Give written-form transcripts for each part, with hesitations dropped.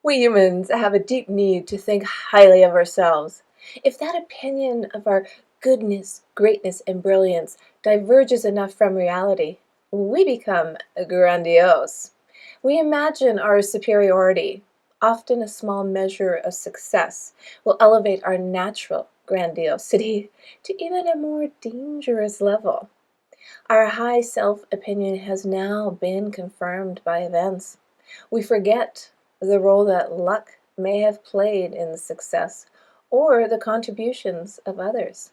We humans have a deep need to think highly of ourselves. If that opinion of our goodness, greatness, and brilliance diverges enough from reality, we become grandiose. We imagine our superiority. Often a small measure of success will elevate our natural grandiosity to even a more dangerous level. Our high self-opinion has now been confirmed by events. We forget the role that luck may have played in the success or the contributions of others.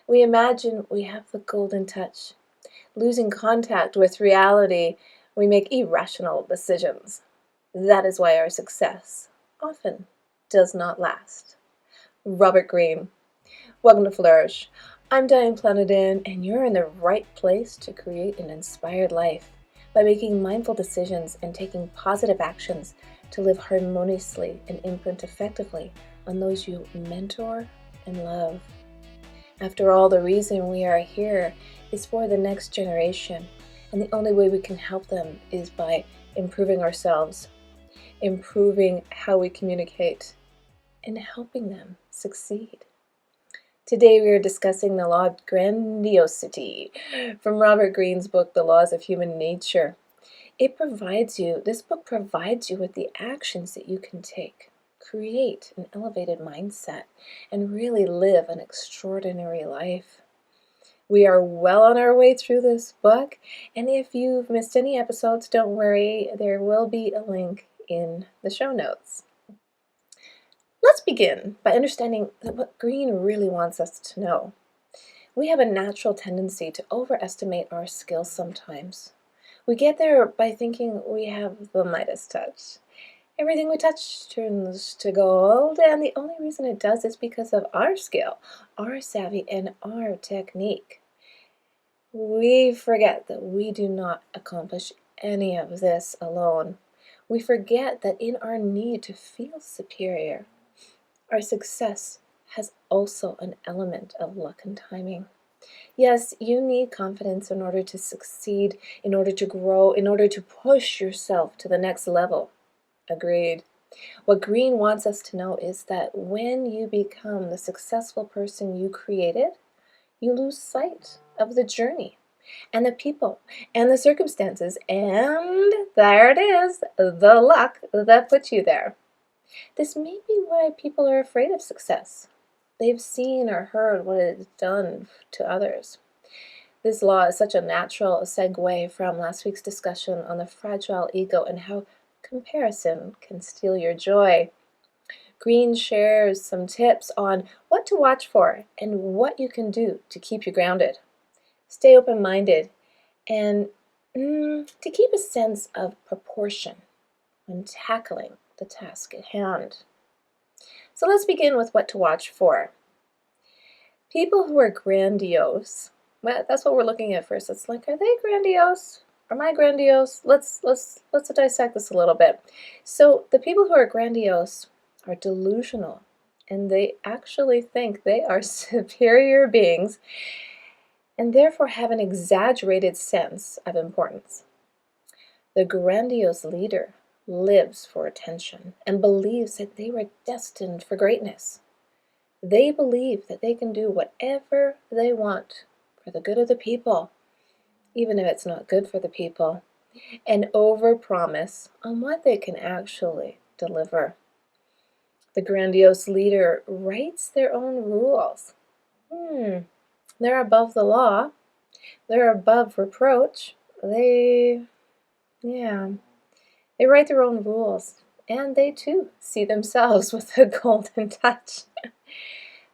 We imagine we have the golden touch. Losing contact with reality, we make irrational decisions. That is why our success often does not last. Robert Greene. Welcome to Flourish. I'm Diane Discusses, and you're in the right place to create an inspired life by making mindful decisions and taking positive actions to live harmoniously and imprint effectively on those you mentor and love. After all, the reason we are here is for the next generation, and the only way we can help them is by improving ourselves, improving how we communicate, and helping them succeed. Today we are discussing the Law Grandiosity from Robert Greene's book, The Laws of Human Nature. This book provides you with the actions that you can take, create an elevated mindset, and really live an extraordinary life. We are well on our way through this book, and if you've missed any episodes, don't worry, there will be a link in the show notes. Let's begin by understanding what Greene really wants us to know. We have a natural tendency to overestimate our skills sometimes. We get there by thinking we have the Midas touch. Everything we touch turns to gold, and the only reason it does is because of our skill, our savvy, and our technique. We forget that we do not accomplish any of this alone. We forget that in our need to feel superior, our success has also an element of luck and timing. Yes, you need confidence in order to succeed, in order to grow, in order to push yourself to the next level. Agreed. What Greene wants us to know is that when you become the successful person you created, you lose sight of the journey and the people and the circumstances, and there it is, the luck that put you there. This may be why people are afraid of success. They've seen or heard what it has done to others. This law is such a natural segue from last week's discussion on the fragile ego and how comparison can steal your joy. Greene shares some tips on what to watch for and what you can do to keep you grounded. Stay open-minded and to keep a sense of proportion when tackling the task at hand. So let's begin with what to watch for. People who are grandiose, well, that's what we're looking at first. It's like, are they grandiose? Am I grandiose? Let's dissect this a little bit. So the people who are grandiose are delusional, and they actually think they are superior beings and therefore have an exaggerated sense of importance. The grandiose leader lives for attention and believes that they were destined for greatness. They believe that they can do whatever they want for the good of the people, even if it's not good for the people, and overpromise on what they can actually deliver. The grandiose leader writes their own rules. They're above the law. They're above reproach. They write their own rules, and they too see themselves with a golden touch.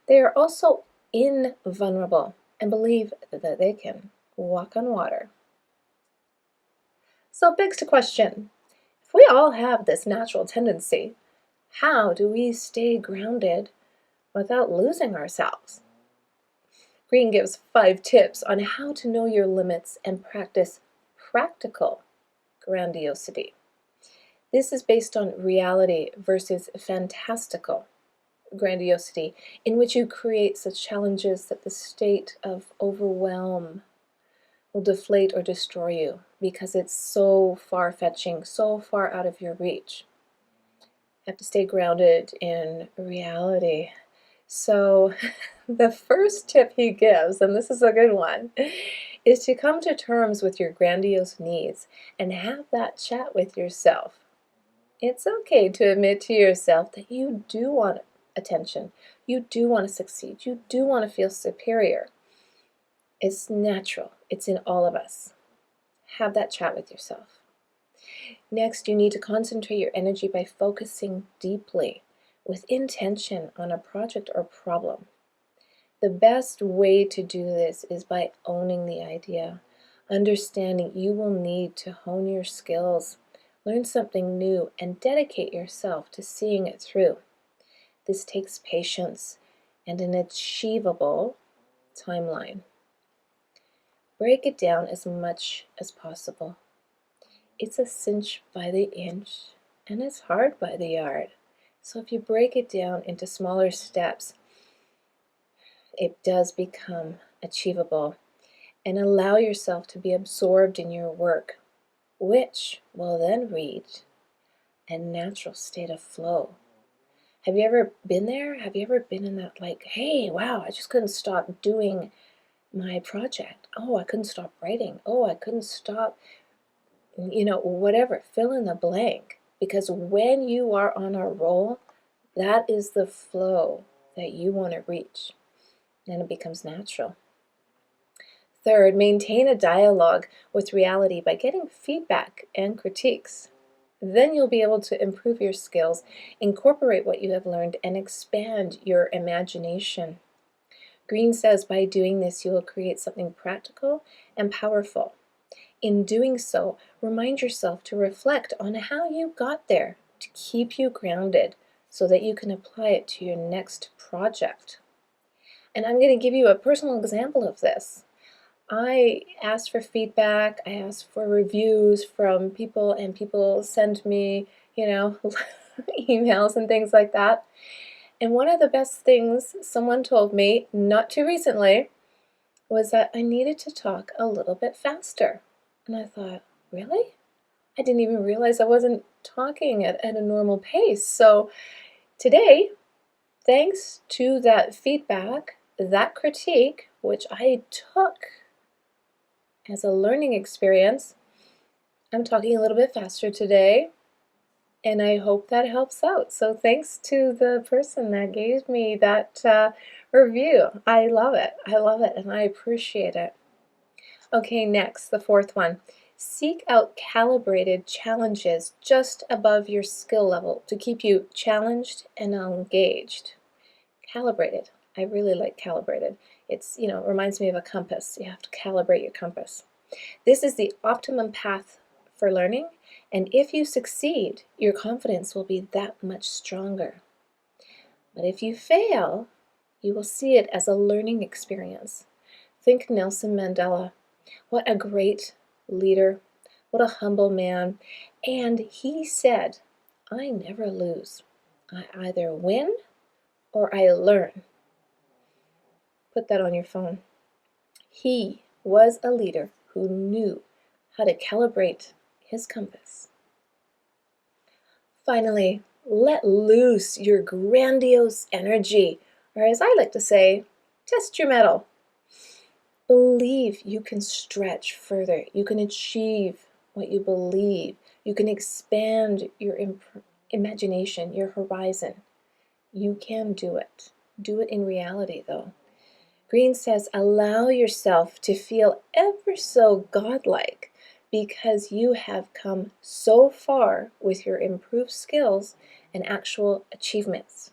They are also invulnerable and believe that they can walk on water. So it begs the question, if we all have this natural tendency, how do we stay grounded without losing ourselves? Greene gives 5 tips on how to know your limits and practice practical grandiosity. This is based on reality versus fantastical grandiosity, in which you create such challenges that the state of overwhelm will deflate or destroy you because it's so far-fetching, so far out of your reach. have to stay grounded in reality. So the first tip he gives, and this is a good one, is to come to terms with your grandiose needs and have that chat with yourself. It's okay to admit to yourself that you do want attention, you do want to succeed, you do want to feel superior. It's natural, it's in all of us. Have that chat with yourself. Next, you need to concentrate your energy by focusing deeply with intention on a project or problem. The best way to do this is by owning the idea, understanding you will need to hone your skills, learn something new, and dedicate yourself to seeing it through. This takes patience and an achievable timeline. Break it down as much as possible. It's a cinch by the inch, and it's hard by the yard. So if you break it down into smaller steps, it does become achievable. And allow yourself to be absorbed in your work, which will then reach a natural state of flow. Have you ever been there? Have you ever been in that, like, hey, wow, I just couldn't stop doing my project. Oh, I couldn't stop writing. Oh, I couldn't stop, whatever, fill in the blank. Because when you are on a roll, that is the flow that you want to reach. And it becomes natural. Third, maintain a dialogue with reality by getting feedback and critiques. Then you'll be able to improve your skills, incorporate what you have learned, and expand your imagination. Greene says by doing this, you will create something practical and powerful. In doing so, remind yourself to reflect on how you got there to keep you grounded so that you can apply it to your next project. And I'm going to give you a personal example of this. I asked for feedback, I asked for reviews from people, and people send me, emails and things like that. And one of the best things someone told me, not too recently, was that I needed to talk a little bit faster. And I thought, really? I didn't even realize I wasn't talking at a normal pace. So today, thanks to that feedback, that critique, which I took as a learning experience, I'm talking a little bit faster today, and I hope that helps out. So thanks to the person that gave me that review. I love it, and I appreciate it. Okay, next, the fourth one. Seek out calibrated challenges just above your skill level to keep you challenged and engaged. Calibrated. I really like calibrated. It's, reminds me of a compass. You have to calibrate your compass. This is the optimum path for learning, and if you succeed, your confidence will be that much stronger. But if you fail, you will see it as a learning experience. Think Nelson Mandela. What a great leader. What a humble man. And he said, I never lose. I either win or I learn. Put that on your phone. He was a leader who knew how to calibrate his compass. Finally, let loose your grandiose energy, or as I like to say, test your mettle. Believe you can stretch further. You can achieve what you believe. You can expand your imagination, your horizon. You can do it. Do it in reality, though. Greene says, allow yourself to feel ever so godlike because you have come so far with your improved skills and actual achievements.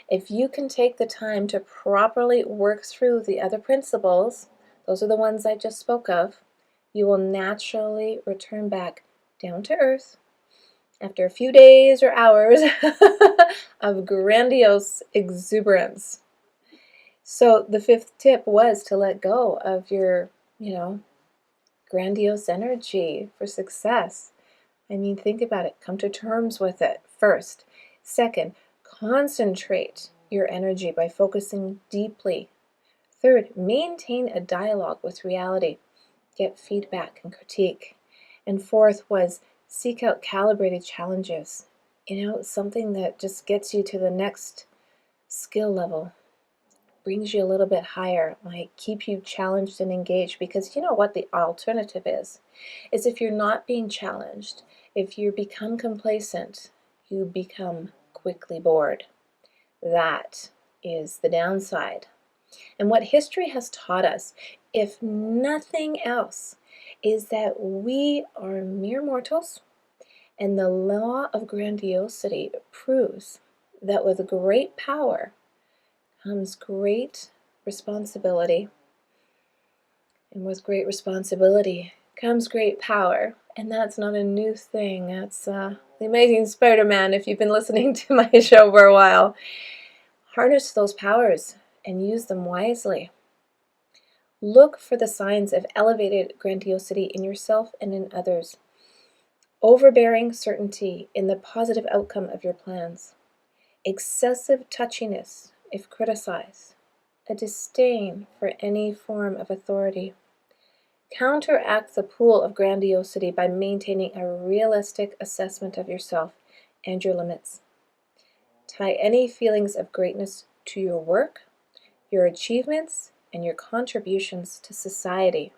If you can take the time to properly work through the other principles, those are the ones I just spoke of, you will naturally return back down to earth after a few days or hours of grandiose exuberance. So the fifth tip was to let go of your, grandiose energy for success. I mean, think about it. Come to terms with it first. Second, concentrate your energy by focusing deeply. Third, maintain a dialogue with reality. Get feedback and critique. And fourth was seek out calibrated challenges something that just gets you to the next skill level, brings you a little bit higher, like keep you challenged and engaged. Because you know what the alternative is if you're not being challenged, if you become complacent, you become quickly bored. That is the downside. And what history has taught us, if nothing else, is that we are mere mortals, and the law of grandiosity proves that with great power comes great responsibility. And with great responsibility comes great power. And that's not a new thing. That's the Amazing Spider-Man, if you've been listening to my show for a while. Harness those powers and use them wisely. Look for the signs of elevated grandiosity in yourself and in others. Overbearing certainty in the positive outcome of your plans. Excessive touchiness if criticized. A disdain for any form of authority. Counteract the pool of grandiosity by maintaining a realistic assessment of yourself and your limits. Tie any feelings of greatness to your work, your achievements, and your contributions to society.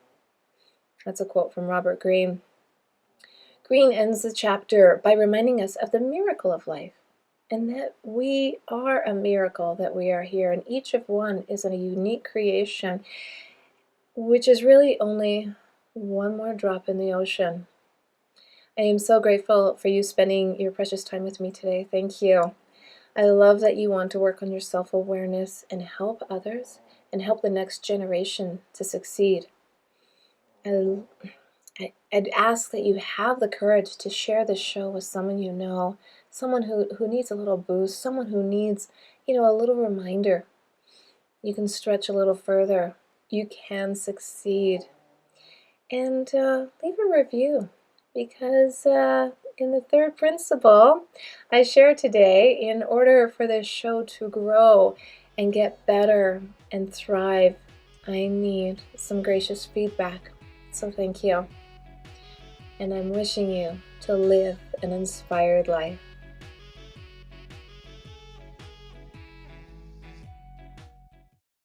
That's a quote from Robert Greene. Greene ends the chapter by reminding us of the miracle of life, and that we are a miracle that we are here, and each of one is a unique creation, which is really only one more drop in the ocean. I am so grateful for you spending your precious time with me today. Thank you. I love that you want to work on your self-awareness and help others and help the next generation to succeed. I'd ask that you have the courage to share this show with someone you know, someone who needs a little boost, someone who needs, a little reminder. You can stretch a little further. You can succeed. And leave a review, because in the third principle I share today, in order for this show to grow and get better and thrive, I need some gracious feedback. So thank you. And I'm wishing you to live an inspired life.